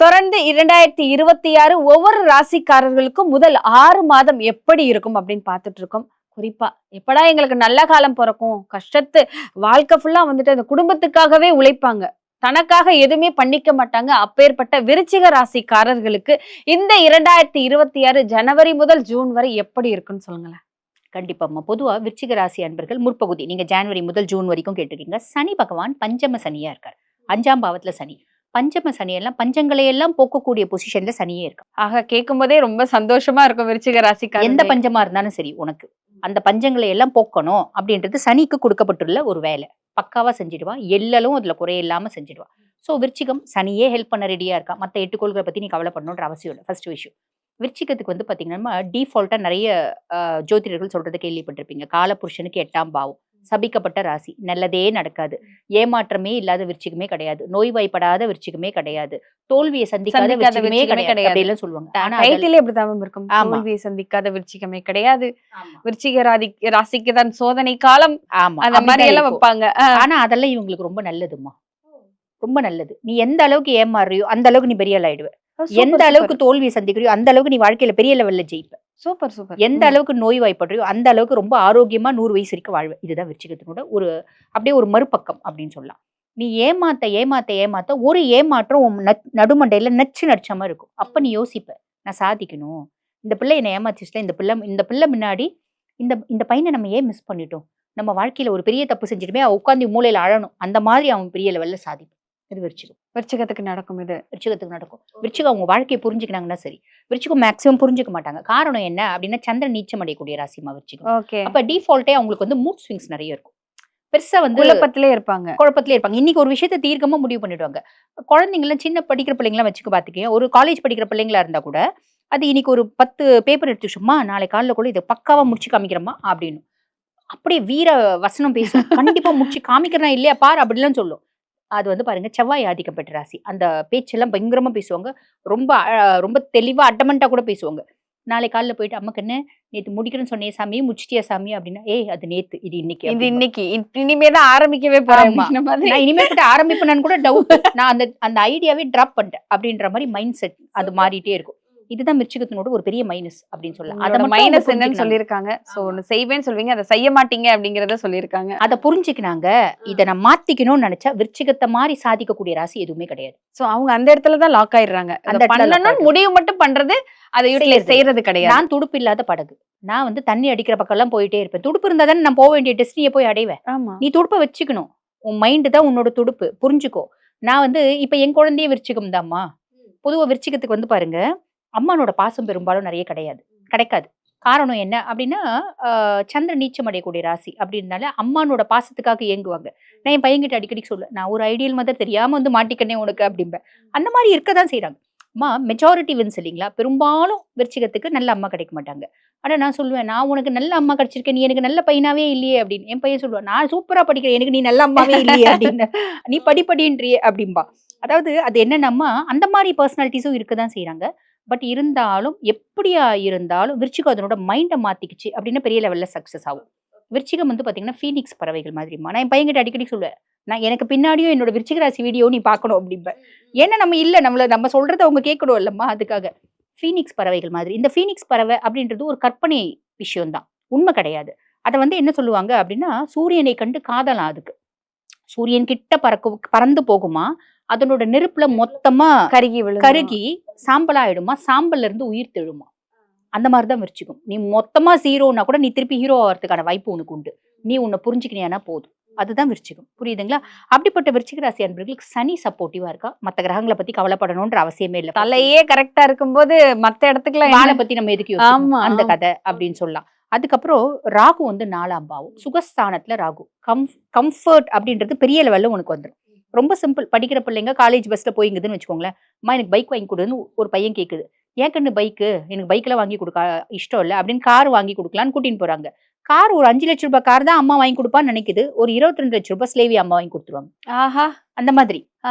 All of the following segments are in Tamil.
தொடர்ந்து 2026 ஒவ்வொரு ராசிக்காரர்களுக்கும் முதல் 6 மாதம் எப்படி இருக்கும் அப்படின்னு பார்த்துட்டு இருக்கோம். குறிப்பா எப்படா எங்களுக்கு நல்ல காலம் பிறக்கும், கஷ்டத்து வாழ்க்கை ஃபுல்லா வந்துட்டு அந்த குடும்பத்துக்காகவே உழைப்பாங்க, தனக்காக எதுவுமே பண்ணிக்க மாட்டாங்க. அப்பேற்பட்ட விருச்சிக ராசிக்காரர்களுக்கு இந்த 2026 ஜனவரி முதல் ஜூன் வரை எப்படி இருக்குன்னு சொல்லுங்களேன். கண்டிப்பாம்மா. பொதுவா விருச்சிக ராசி அன்பர்கள் முற்பகுதி நீங்க ஜனவரி முதல் ஜூன் வரைக்கும் கேட்டிருக்கீங்க. சனி பகவான் பஞ்சம சனியா இருக்கார். 5ஆம் பாவத்துல சனி. பஞ்சம சனியெல்லாம் பஞ்சங்களை எல்லாம் போக்கக்கூடிய பொசிஷன்ல சனியே இருக்கு. ஆக கேட்கும் போதே ரொம்ப சந்தோஷமா இருக்கும் விருச்சிக ராசிக்காரங்க. எந்த பஞ்சமா இருந்தாலும் சரி, உனக்கு அந்த பஞ்சங்களை எல்லாம் போக்கணும் அப்படின்றது சனிக்கு கொடுக்கப்பட்டுள்ள ஒரு வேலை. பக்காவா செஞ்சிடுவா, எல்லலும் அதுல குறையில்லாம செஞ்சிடுவா. சோ விருச்சிகம் சனியே ஹெல்ப் பண்ண ரெடியா இருக்கா. மத்த 8 கோள்களை பத்தி நீ கவலைப்படணுன்ற அவசியம் இல்லை. ஃபர்ஸ்ட் விஷயம். விருச்சிகத்துக்கு வந்து பாத்தீங்கன்னா டிஃபால்ட்டா நிறைய ஜோதிடர்கள் சொல்றதை கேள்விப்பட்டிருப்பீங்க. காலபுருஷனுக்கு 8ஆம் பாவம், சபிக்கப்பட்ட ராசி, நல்லதே நடக்காது, ஏமாற்றமே இல்லாத விருச்சிகமே கிடையாது, நோய்வாய்ப்படாத விருச்சிகமே கிடையாது, தோல்வியை சந்திக்காத விருச்சிகமே கிடையாது அப்படிலாம் சொல்லுவாங்க. ஆனா டைட்டிலே அப்படிதான் இருக்கும். தோல்வியை சந்திக்காத விருச்சிகமே கிடையாது, விருச்சிக ராசிக்கு தான் சோதனை காலம், அந்த மாதிரி எல்லாம் வைப்பாங்க. ஆனா அதெல்லாம் இவங்களுக்கு ரொம்ப நல்லதுமா, ரொம்ப நல்லது. நீ எந்த அளவுக்கு ஏமாறுறியோ அந்த அளவுக்கு நீ பெரிய ஆள் ஆயிடுவ. எந்த அளவுக்கு தோல்வியை சந்திக்கிறியோ அந்த அளவுக்கு நீ வாழ்க்கையில பெரிய லெவல்ல ஜெயிப்ப. Super super. எந்த அளவுக்கு நோய் வாய்ப்படுறியோ அந்த அளவுக்கு ரொம்ப ஆரோக்கியமா 100 வயசு வரைக்கும் வாழ்வு. இதுதான் விருச்சிகத்தினோட ஒரு அப்படியே ஒரு மறுபக்கம் அப்படின்னு சொல்லலாம். நீ ஏமாத்த ஏமாத்த ஏமாத்த ஒரு ஏமாற்றம் உன் நடுமண்டையில நடிச்ச மாதிரி இருக்கும். அப்ப நீ யோசிப்ப, நான் சாதிக்கணும், இந்த பிள்ளை என்னை ஏமாத்திச்சுல, இந்த பிள்ளை முன்னாடி இந்த பையனை நம்ம ஏன் மிஸ் பண்ணிட்டோம், நம்ம வாழ்க்கையில ஒரு பெரிய தப்பு செஞ்சுட்டுமே உட்காந்து மூலையில அழணும், அந்த மாதிரி அவன் பெரிய லெவல்ல சாதிப்பான். இது விருச்சிகம். விருச்சிகத்துக்கு நடக்கும். இது விருச்சிகத்துக்கு நடக்கும். விருச்சிகம் அவங்க வாழ்க்கையை புரிஞ்சுக்கினாங்கன்னா சரி. விருச்சிகம் மேக்சிமம் புரிஞ்சுக்க மாட்டாங்க. காரணம் என்ன அப்படின்னா சந்திரன் நீச்சம் அடையக்கூடிய ராசிமா விருச்சிகம். அப்ப டிஃபால்ட்டே அவங்களுக்கு வந்து மூட் ஸ்விங்ஸ் நிறைய இருக்கும். பெருசா வந்து குழப்பத்திலே இருப்பாங்க. இன்னைக்கு ஒரு விஷயத்த தீர்க்கமா முடிவு பண்ணிடுவாங்க. குழந்தைங்களாம் சின்ன படிக்கிற பிள்ளைங்களாம் வச்சுக்க பாத்துக்கேன். ஒரு காலேஜ் படிக்கிற பிள்ளைங்களா இருந்தா கூட அது இன்னைக்கு ஒரு 10 பேப்பர் எடுத்துச்சுமா, நாளை காலைல கூட இதை பக்காவா முடிச்சு காமிக்கிறோமா அப்படின்னு அப்படியே வீர வசனம் பேசும். கண்டிப்பா முடிச்சு காமிக்கிறனா இல்லையா பாரு அப்படிலாம் சொல்லும். அது வந்து பாருங்க செவ்வாய் ஆதிக்கப்பட்ட ராசி. அந்த பேச்செல்லாம் பயங்கரமா பேசுவாங்க. ரொம்ப தெளிவா அட்டமெண்டா கூட பேசுவாங்க. நாளை காலைல போயிட்டு அம்மாக்கு என்ன நேத்து முடிக்கிறேன்னு சொன்னே சாமி, முடிச்சிட்டியா சாமி அப்படின்னா, அது நேத்து, இது இன்னைக்கு இனிமேதான் ஆரம்பிக்கவே போறேன். நான் இனிமே கிட்ட ஆரம்பிப்பேன்னு கூட டவுட். நான் அந்த ஐடியாவே டிராப் பண்ணிட்டேன் அப்படின்ற மாதிரி மைண்ட் செட் அது மாறிட்டே இருக்கும். இதுதான் விருச்சிகத்தினோட ஒரு பெரிய மைனஸ் அப்படின்னு சொல்லலாம். அத மைனஸ் என்னன்னு சொல்லிருக்காங்க. சோ ஒன்னு செய்வேன்னு சொல்வீங்க, அதை செய்ய மாட்டீங்க அப்படிங்கறத சொல்லிருக்காங்க. அதை புரிஞ்சுக்கினாங்க. இதை நான் மாத்திக்கணும்னு நினைச்சா விருச்சிகத்தை மாதிரி சாதிக்கக்கூடிய ராசி எதுவுமே கிடையாது. சோ அவங்க அந்த இடத்துலதான் லாக் ஆயிடுறாங்க. அந்த முடிவு மட்டும் பண்றது, அதை யூட்டிலைஸ் செய்யறது கிடையாது. நான் துடுப்பு இல்லாத படகு. நான் வந்து தண்ணி அடிக்கிற பக்கம் எல்லாம் போயிட்டே இருப்பேன். துடுப்பு இருந்தா தானே நான் போக வேண்டிய டெஸ்டினியை போய் அடைவேன். நீ துடுப்பை வச்சுக்கணும். உன் மைண்டு தான் உன்னோட துடுப்பு, புரிஞ்சுக்கோ. நான் வந்து இப்ப என் குழந்தைய விருச்சிகம் தான்மா. பொதுவா விருச்சிகத்துக்கு வந்து பாருங்க, அம்மானோட பாசம் பெரும்பாலும் நிறைய கிடைக்காது. காரணம் என்ன அப்படின்னா சந்திரன் நீச்சம் அடையக்கூடிய ராசி அப்படின்னால அம்மானோட பாசத்துக்காக இயங்குவாங்க. நான் என் பையன்கிட்ட அடிக்கடி சொல்லுவேன், நான் ஒரு ஐடியல் மதர் தெரியாம வந்து மாட்டிக்கனே உனக்கு அப்படிம்பேன். அந்த மாதிரி இருக்கதான் செய்யறாங்க. அம்மா மெஜாரிட்டி வின்ஸ் இல்லைங்களா. பெரும்பாலும் விருச்சிகத்துக்கு நல்ல அம்மா கிடைக்க மாட்டாங்க. ஆனா நான் சொல்லுவேன், நான் உனக்கு நல்ல அம்மா கிடைச்சிருக்கேன், நீ எனக்கு நல்ல பையனாவே இல்லையே அப்படின்னு. என் பையன் சொல்லுவான், நான் சூப்பரா படிக்கிறேன், எனக்கு நீ நல்ல அம்மாவே இல்லையே அப்படின்னு. நீ படிப்படின்றியே அப்படின்பா. அதாவது அது என்னன்னா அந்த மாதிரி பர்சனாலிட்டிஸும் இருக்கதான் செய்யறாங்க. பட் இருந்தாலும் எப்படியா இருந்தாலும் விருச்சிகம் அதனோட மைண்டை மாத்திக்கிச்சு அப்படின்னா பெரிய லெவல்ல சக்சஸ் ஆகும். விருச்சிகம் வந்து பாத்தீங்கன்னா ஃபீனிக்ஸ் பறவைகள் மாதிரிமா. நான் என் பையன்கிட்ட அடிக்கடி சொல்லுவேன், நான் எனக்கு பின்னாடியும் என்னோட விருச்சிக ராசி வீடியோ நீ பார்க்கணும் அப்படின்பேன். ஏன்னா நம்ம சொல்றதை அவங்க கேட்கணும் இல்லம்மா, அதுக்காக. ஃபீனிக்ஸ் பறவைகள் மாதிரி. இந்த ஃபீனிக்ஸ் பறவை அப்படின்றது ஒரு கற்பனை விஷயம்தான், உண்மை கிடையாது. அதை வந்து என்ன சொல்லுவாங்க அப்படின்னா, சூரியனை கண்டு காதலாம் அதுக்கு. சூரியன் கிட்ட பறந்து போகுமா, அதனோட நெருப்புல மொத்தமா கருகி சாம்பலா ஆயிடுமா, சாம்பல்ல இருந்து உயிர் தெழுமா. அந்த மாதிரிதான் விருச்சிகம். நீ மொத்தமா ஜீரோன்னா கூட நீ திருப்பி ஹீரோ ஆகிறதுக்கான வாய்ப்பு உனக்கு உண்டு. நீ உன்னை புரிஞ்சுக்கினியானா போதும். அதுதான் விருச்சிகம். புரியுதுங்களா. அப்படிப்பட்ட விருச்சிக ராசி அன்பர்களுக்கு சனி சப்போர்ட்டிவா இருக்கா. மத்த கிரகங்களை பத்தி கவலைப்படணும்ன்ற அவசியமே இல்லை. தலையே கரெக்டா இருக்கும்போது மத்த இடத்துக்குலாம் வாழை பத்தி நம்ம எதுக்கு யோசிக்கணும், அந்த கதை அப்படின்னு சொல்லலாம். அதுக்கப்புறம் ராகு வந்து 4ஆம் பாவம், சுகஸ்தானத்துல ராகு. கம்ஃபர்ட் அப்படின்றது பெரிய லெவல்ல உனக்கு வந்துடும். ரொம்ப சிம்பிள். படிக்கிற பிள்ளைங்க காலேஜ் பஸ்ல போயிங்குதுன்னு வச்சுக்கோங்களேன். அம்மா எனக்கு பைக் வாங்கி கொடுன்னு ஒரு பையன் கேட்குது. ஏன் கண்ணு பைக்கு, எனக்கு பைக்ல வாங்கி கொடுக்க இஷ்டம் இல்லை அப்படின்னு கார் வாங்கி கொடுக்கலான்னு கூட்டின்னு போறாங்க. கார் ஒரு 5 லட்சம் ரூபாய் கார் தான் அம்மா வாங்கி கொடுப்பான்னு நினைக்குது. ஒரு 22 லட்சம் ரூபாய் ஸ்லேவி அம்மா வாங்கி கொடுத்துருவாங்க. ஆஹா, அந்த மாதிரி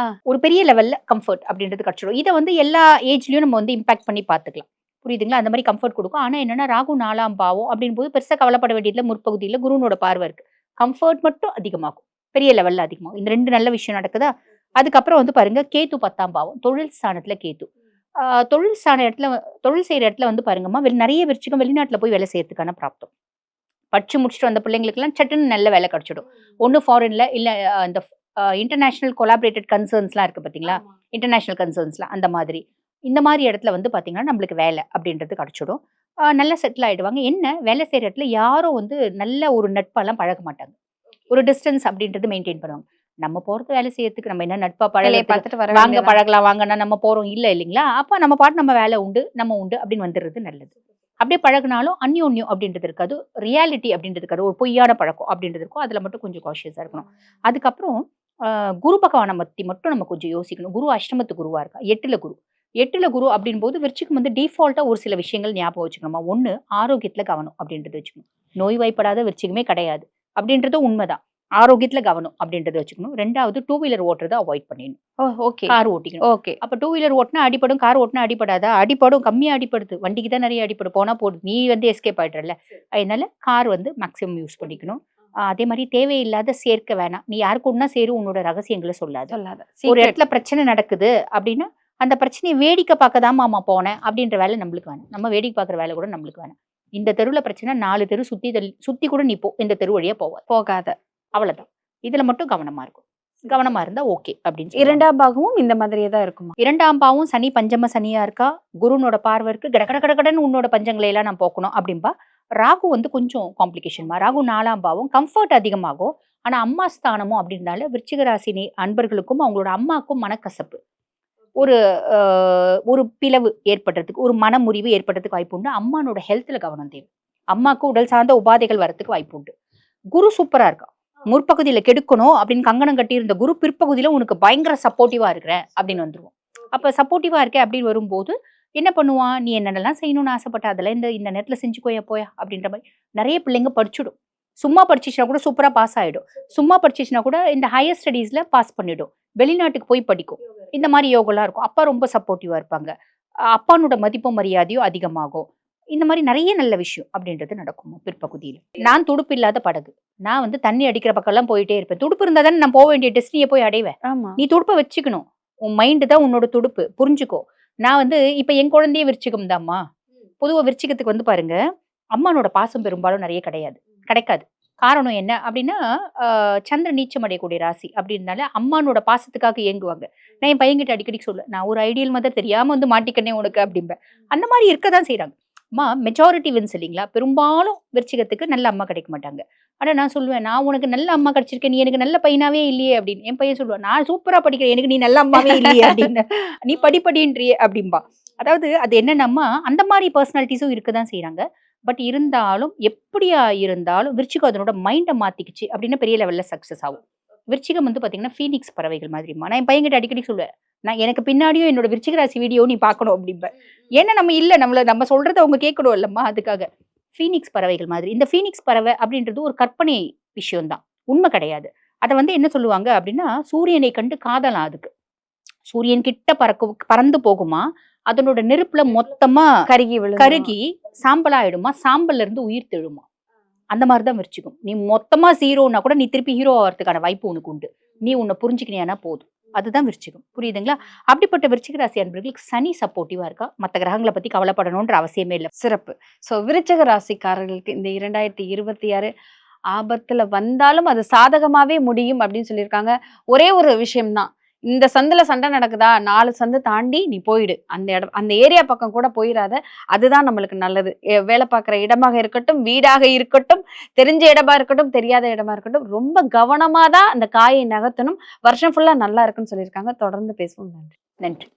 ஒரு பெரிய லெவல்ல கம்ஃபர்ட் அப்படின்றது கிடைச்சிடும். இதை வந்து எல்லா ஏஜ்லயும் நம்ம வந்து இம்பாக்ட் பண்ணி பாத்துக்கலாம். புரியுதுங்களா. அந்த மாதிரி கம்ஃபர்ட் கொடுக்கும். ஆனா என்னன்னா ராகு 4ஆம் பாவம் அப்படின் போது பெருசா கவலைப்பட வேண்டியதுல முற்பகுதியில குருனோட பார்வை இருக்கு. கம்ஃபர்ட் மட்டும் அதிகமாகும், பெரிய லெவல்ல அதிகமாகும். இந்த 2 நல்ல விஷயம் நடக்குதா. அதுக்கப்புறம் வந்து பாருங்க கேத்து 10ஆம் பாவம், தொழில் ஸ்தானத்துல கேத்து. தொழில் ஸ்தான இடத்துல தொழில் செய்யற இடத்துல வந்து பாருங்கம்மா, நிறைய விருச்சிகம் வெளிநாட்டுல போய் வேலை செய்யறதுக்கான பிராப்தம். படிச்சு முடிச்சுட்டு வந்த பிள்ளைங்களுக்குலாம் சட்டுன்னு நல்ல வேலை கிடைச்சிடும். ஒண்ணு ஃபாரின்ல இல்ல இந்த இன்டர்நேஷனல் கொலாபரேட்டட் கன்சர்ன்ஸ்லாம் இருக்கு பாத்தீங்களா, இன்டர்நேஷனல் கன்சர்ன்ஸ்லாம் அந்த மாதிரி. இந்த மாதிரி இடத்துல வந்து பாத்தீங்கன்னா நம்மளுக்கு வேலை அப்படின்றது கிடைச்சிடும். நல்லா செட்டில் ஆயிடுவாங்க. என்ன வேலை செய்யற இடத்துல யாரும் வந்து நல்ல ஒரு நட்பாலாம் பழக மாட்டாங்க. ஒரு டிஸ்டன்ஸ் அப்படின்றது மெயின்டைன் பண்ணுவாங்க. நம்ம போறது வேலை செய்யறதுக்கு நம்ம என்ன நட்பா வேலையை பழக பார்த்துட்டு வர வாங்க வேண்டியதுதான். பழகலாம் வாங்கன்னா நம்ம போறோம் இல்ல இல்லைங்களா? அப்ப நம்ம பாட்டு நம்ம வேலை உண்டு, நம்ம உண்டு அப்படின்னு வந்துடுறது நல்லது. அப்படியே பழகுனாலும் அந்யோன்யம் அப்படின்றது இருக்காது. ரியாலிட்டி அப்படின்றது இருக்காது. ஒரு பொய்யான பழக்கம் அப்படின்றது இருக்கும். அதுல மட்டும் கொஞ்சம் காஷியஸா இருக்கணும். அதுக்கப்புறம் குரு பகவானை பத்தி மட்டும் நம்ம கொஞ்சம் யோசிக்கணும். குரு அஷ்டமத்து குருவா இருக்கா, 8ல குரு. 8ல குரு அப்படின் போது விருச்சிகம் வந்து டிஃபால்ட்டா ஒரு சில விஷயங்கள் ஞாபகம் வச்சுக்கணுமா. ஒண்ணு ஆரோக்கியத்துல கவனம் அப்படின்றது வச்சுக்கணும். நோய்வாய்ப்படாத விருச்சிகமே கிடையாது அப்படின்றது உண்மைதான். ஆரோக்கியத்துல கவனம் அப்படின்றத வச்சுக்கணும். 2வது 2 வீலர் ஓட்டுறத அவாய்ட் பண்ணிடணும். ஓகே கார் ஓட்டிக்கணும். ஓகே. அப்ப 2 வீலர் ஓட்டினா அடிபடும், கார் ஓட்டினா அடிபடாதா? அடிபடும், கம்மியா அடிபடுது. வண்டிக்கு தான் நிறைய அடிபடும். போனா போடுது. நீ வந்து எஸ்கேப் ஆயிடுறல்ல. அதனால கார் வந்து மேக்ஸிமம் யூஸ் பண்ணிக்கணும். அதே மாதிரி தேவையில்லாத சேர்க்க வேணாம். நீ யாருக்கு ஒண்ணா சேரும், உன்னோட ரகசியங்களை சொல்லாத. சொல்லாத. ஒரு இடத்துல பிரச்சனை நடக்குது அப்படின்னா அந்த பிரச்சனையை வேடிக்கை பார்க்க தான் மாமா போனேன் அப்படின்ற வேலை நம்மளுக்கு வேணும். நம்ம வேடிக்கை பார்க்குற வேலை கூட நம்மளுக்கு வேணும். இந்த தெருவுல பிரச்சனை 4 தெரு சுத்தி கூட நீ போ, இந்த தெரு வழியா போகாத. அவ்வளவுதான். இதுல மட்டும் கவனமா இருக்கும். கவனமா இருந்தா ஓகே அப்படின்னு சொல்லுவாங்க. 2ஆம் பாகமும் இந்த மாதிரியே தான் இருக்குமா? 2ஆம் பாவம் சனி பஞ்சம சனியா இருக்கா, குருனோட பார்வை இருக்கு. கடகடன்னு உன்னோட பஞ்சங்களை எல்லாம் நான் போக்கணும் அப்படின்பா. ராகு வந்து கொஞ்சம் காம்ப்ளிகேஷன்மா. ராகு 4ஆம் பாவம் கம்ஃபர்ட் அதிகமாகும். ஆனா அம்மா ஸ்தானமும் அப்படின்னால விருச்சிக ராசி அன்பர்களுக்கும் அவங்களோட அம்மாக்கும் மனக்கசப்பு, ஒரு ஒரு பிளவு ஏற்படுறதுக்கு, ஒரு மனமுறிவு ஏற்படுறதுக்கு வாய்ப்பு உண்டு. அம்மானோட ஹெல்த்ல கவனம் தேவை. அம்மாக்கு உடல் சார்ந்த உபாதைகள் வரதுக்கு வாய்ப்பு உண்டு. குரு சூப்பரா இருக்கா. முற்பகுதியில கெடுக்கணும் அப்படின்னு கங்கணம் கட்டி இருந்த குரு பிற்பகுதியில உனக்கு பயங்கர சப்போர்ட்டிவா இருக்கிறேன் அப்படின்னு வந்துருவோம். அப்ப சப்போர்ட்டிவா இருக்கேன் அப்படின்னு வரும்போது என்ன பண்ணுவான், நீ என்னென்னலாம் செய்யணும்னு ஆசைப்பட்ட அதெல்லாம் இந்த நேரத்துல செஞ்சுக்கோயா போயா அப்படின்ற மாதிரி நிறைய பிள்ளைங்க படிச்சுடும். சும்மா படிச்சிச்சுனா கூட சூப்பரா பாஸ் ஆயிடும். சும்மா படிச்சிச்சுனா கூட இந்த ஹையர் ஸ்டடீஸ்ல பாஸ் பண்ணிடும். வெளிநாட்டுக்கு போய் படிக்கும். இந்த மாதிரி யோகம்லாம் இருக்கும். அப்பா ரொம்ப சப்போர்ட்டிவா இருப்பாங்க. அப்பானோட மதிப்பும் மரியாதையும் அதிகமாகும். இந்த மாதிரி நிறைய நல்ல விஷயம் அப்படின்றது நடக்கும் பிற்பகுதியில. நான் துடுப்பு இல்லாத படகு. நான் வந்து தண்ணி அடிக்கிற பக்கம் எல்லாம் போயிட்டே இருப்பேன். துடுப்பு இருந்தா தானே நான் போக வேண்டிய டெஸ்டினியை போய் அடைவேன். நீ துடுப்பை வச்சுக்கணும். உன் மைண்டு தான் உன்னோட துடுப்பு, புரிஞ்சுக்கோ. நான் வந்து இப்ப என் குழந்தையே விருச்சிகம் தான்மா. பொதுவா விருச்சிகத்துக்கு வந்து பாருங்க, அம்மானோட பாசம் பெரும்பாலும் நிறைய கிடைக்காது. காரணம் என்ன அப்படின்னா, சந்திரன் நீச்சம் அடையக்கூடிய ராசி அப்படின்னால அம்மானோட பாசத்துக்காக ஏங்குவாங்க. நான் என் பையன்கிட்ட அடிக்கடி சொல்லுவேன், நான் ஒரு ஐடியல் மதர் தெரியாம வந்து மாட்டிக்கனே உனக்கு அப்படிம்பேன். அந்த மாதிரி இருக்கதான் செய்யறாங்க. அம்மா மெஜாரிட்டி வின்ஸ் இல்லைங்களா. பெரும்பாலும் விருச்சிகத்துக்கு நல்ல அம்மா கிடைக்க மாட்டாங்க. ஆனா நான் சொல்லுவேன், நான் உனக்கு நல்ல அம்மா கிடைச்சிருக்கேன், நீ எனக்கு நல்ல பையனாவே இல்லையே அப்படின்னு. என் பையன் சொல்லுவான், நான் சூப்பரா படிக்கிறேன், எனக்கு நீ நல்ல அம்மாவே இல்லையே அப்படின்னு. நீ படிப்படின்றியே அப்படின்பா. அதாவது அது என்னன்னா, அந்த மாதிரி பர்சனாலிட்டிஸும் இருக்கதான் செய்யறாங்க. பட் இருந்தாலும் எப்படியா இருந்தாலும் விருச்சிகம் அதனோட மைண்டை மாத்திக்கிச்சு அப்படின்னா பெரிய லெவல்ல சக்சஸ் ஆகும். விருச்சிகம் வந்து பாத்தீங்கன்னா ஃபீனிக்ஸ் பறவைகள் மாதிரிமா. நான் என் பையன்கிட்ட அடிக்கடி சொல்லுவேன், நான் எனக்கு பின்னாடியும் என்னோட விருச்சிக ராசி வீடியோ நீ பார்க்கணும் அப்படிம்பேன். ஏன்னா நம்ம இல்ல, நம்ம சொல்றதை அவங்க கேட்கணும் இல்லம்மா, அதுக்காக. ஃபீனிக்ஸ் பறவைகள் மாதிரி. இந்த ஃபீனிக்ஸ் பறவை அப்படின்றது ஒரு கற்பனை விஷயம்தான், உண்மை கிடையாது. அதை வந்து என்ன சொல்லுவாங்க அப்படின்னா, சூரியனை கண்டு காதலாம் அதுக்கு. சூரியன் கிட்ட பறந்து போகுமா, அதனோட நெருப்புல மொத்தமா கருகி சாம்பல் ஆயிடுமா, சாம்பல்ல இருந்து உயிர் தெழுமா. அந்த மாதிரிதான் விருச்சிகம். நீ மொத்தமா ஜீரோனா கூட நீ திருப்பி ஹீரோ ஆகிறதுக்கான வாய்ப்பு உனக்கு உண்டு. நீ உன்னை புரிஞ்சுக்கினியானா போதும். அதுதான் விருச்சிகம். புரியுதுங்களா? அப்படிப்பட்ட விருச்சிக ராசி அன்பர்களுக்கு சனி சப்போர்ட்டிவா இருக்கா. மற்ற கிரகங்களை பத்தி கவலைப்படணும்ன்ற அவசியமே இல்லை. சிறப்பு. சோ விருச்சிக ராசிக்காரர்களுக்கு இந்த 2026 ஆபத்துல வந்தாலும் அது சாதகமாவே முடியும் அப்படின்னு சொல்லியிருக்காங்க. ஒரே ஒரு விஷயம்தான், இந்த சந்துல சண்டை நடக்குதா, 4 சந்து தாண்டி நீ போயிடு. அந்த ஏரியா பக்கம் கூட போயிடாத. அதுதான் நம்மளுக்கு நல்லது. வேலை பார்க்குற இடமாக இருக்கட்டும், வீடாக இருக்கட்டும், தெரிஞ்ச இடமா இருக்கட்டும், தெரியாத இடமா இருக்கட்டும், ரொம்ப கவனமா தான் அந்த காயை நகர்த்தணும். வருஷம் ஃபுல்லா நல்லா இருக்குன்னு சொல்லியிருக்காங்க. தொடர்ந்து பேசுவோம். நன்றி. நன்றி.